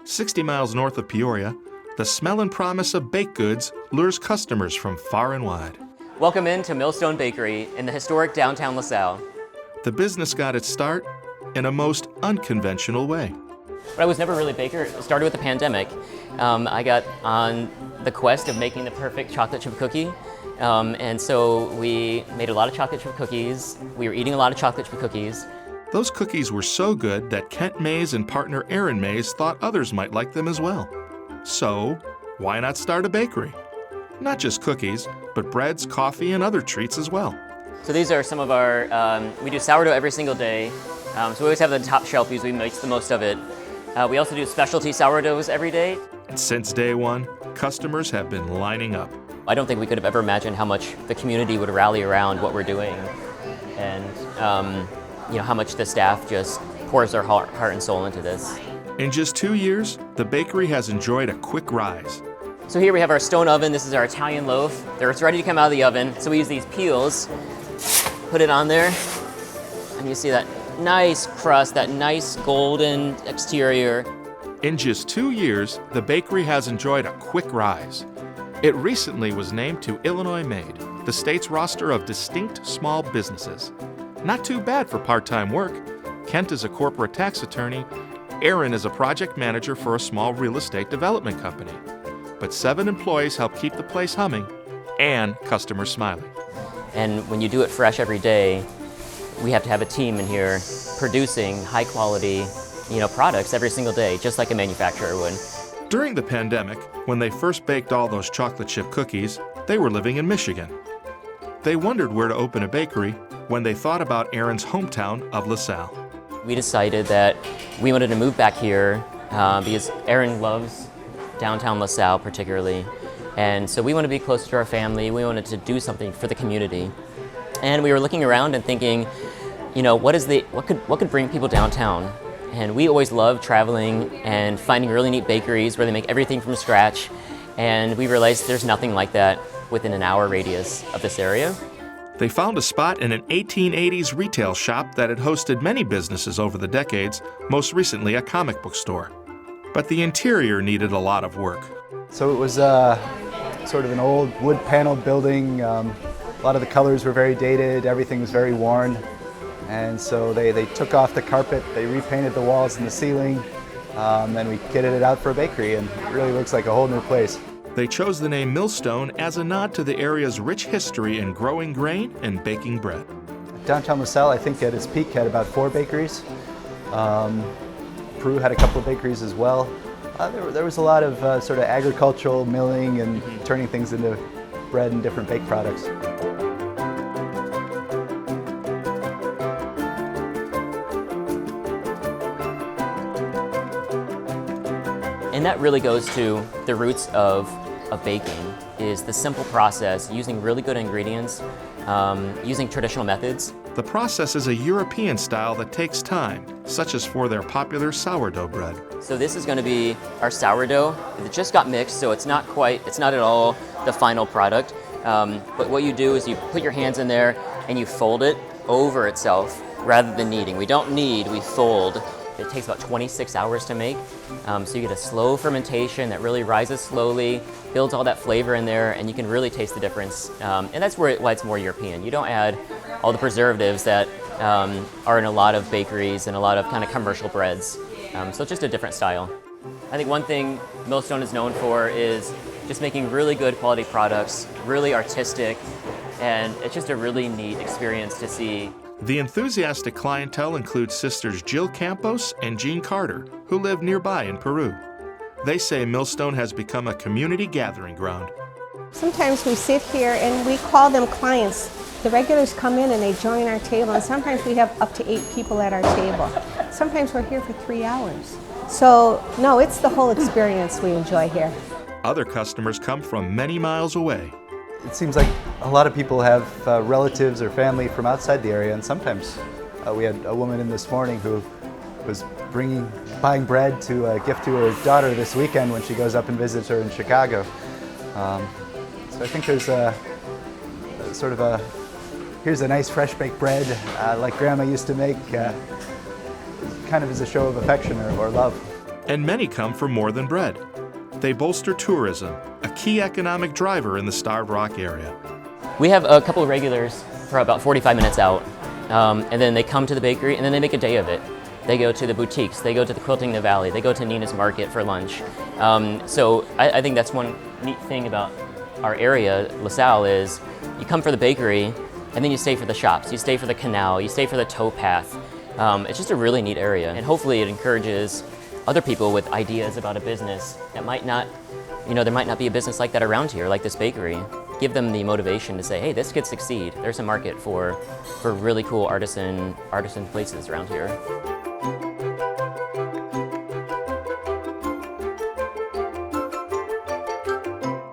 60 miles north of Peoria, the smell and promise of baked goods lures customers from far and wide. Welcome into Millstone Bakery in the historic downtown LaSalle. The business got its start in a most unconventional way. But I was never really a baker. It started with the pandemic. I got on the quest of making the perfect chocolate chip cookie. And so we made a lot of chocolate chip cookies. We were eating a lot of chocolate chip cookies. Those cookies were so good that Kent Mays and partner Aaron Mays thought others might like them as well. So, why not start a bakery? Not just cookies, but breads, coffee, and other treats as well. So these are some of our, we do sourdough every single day. So we always have the top shelf because we make the most of it. We also do specialty sourdoughs every day. And since day one, customers have been lining up. I don't think we could have ever imagined how much the community would rally around what we're doing, and how much the staff just pours their heart and soul into this. In just 2 years, the bakery has enjoyed a quick rise. So here we have our stone oven. This is our Italian loaf. It's ready to come out of the oven. So we use these peels, put it on there, and you see that nice crust, that nice golden exterior. In just 2 years, the bakery has enjoyed a quick rise. It recently was named to Illinois Made, the state's roster of distinct small businesses. Not too bad for part-time work. Kent is a corporate tax attorney. Aaron is a project manager for a small real estate development company. But 7 employees help keep the place humming and customers smiling. And when you do it fresh every day, we have to have a team in here producing high quality, products every single day, just like a manufacturer would. During the pandemic, when they first baked all those chocolate chip cookies, they were living in Michigan. They wondered where to open a bakery when they thought about Aaron's hometown of LaSalle. We decided that we wanted to move back here because Aaron loves downtown LaSalle particularly. And so we wanted to be closer to our family. We wanted to do something for the community. And we were looking around and thinking, what could bring people downtown? And we always loved traveling and finding really neat bakeries where they make everything from scratch. And we realized there's nothing like that within an hour radius of this area. They found a spot in an 1880s retail shop that had hosted many businesses over the decades, most recently a comic book store. But the interior needed a lot of work. So it was sort of an old wood paneled building. A lot of the colors were very dated, everything was very worn. And so they took off the carpet, they repainted the walls and the ceiling, and we kitted it out for a bakery, and it really looks like a whole new place. They chose the name Millstone as a nod to the area's rich history in growing grain and baking bread. Downtown LaSalle, I think at its peak, had about 4 bakeries. Peru had a couple of bakeries as well. There was a lot of sort of agricultural milling and turning things into bread and different baked products. And that really goes to the roots of baking, is the simple process, using really good ingredients, using traditional methods. The process is a European style that takes time, such as for their popular sourdough bread. So this is going to be our sourdough. It just got mixed, so it's not at all the final product. But what you do is you put your hands in there and you fold it over itself rather than kneading. We don't knead, we fold. It takes about 26 hours to make. So you get a slow fermentation that really rises slowly, builds all that flavor in there, and you can really taste the difference. And that's why it's more European. You don't add all the preservatives that are in a lot of bakeries and a lot of kind of commercial breads. So it's just a different style. I think one thing Millstone is known for is just making really good quality products, really artistic, and it's just a really neat experience to see. The enthusiastic clientele includes sisters Jill Campos and Jean Carter, who live nearby in Peru. They say Millstone has become a community gathering ground. Sometimes we sit here and we call them clients. The regulars come in and they join our table, and sometimes we have up to 8 people at our table. Sometimes we're here for 3 hours. So, no, it's the whole experience we enjoy here. Other customers come from many miles away. It seems like a lot of people have relatives or family from outside the area, and sometimes we had a woman in this morning who was buying bread to gift to her daughter this weekend when she goes up and visits her in Chicago. So I think there's here's a nice fresh baked bread like Grandma used to make, kind of as a show of affection or love. And many come for more than bread. They bolster tourism, a key economic driver in the Starved Rock area. We have a couple of regulars for about 45 minutes out, and then they come to the bakery and then they make a day of it. They go to the boutiques, they go to the Quilting the Valley, they go to Nina's Market for lunch. So I think that's one neat thing about our area, LaSalle, is you come for the bakery and then you stay for the shops, you stay for the canal, you stay for the towpath. It's just a really neat area, and hopefully it encourages other people with ideas about a business that might not, there might not be a business like that around here, like this bakery. Give them the motivation to say, hey, this could succeed. There's a market for really cool artisan places around here.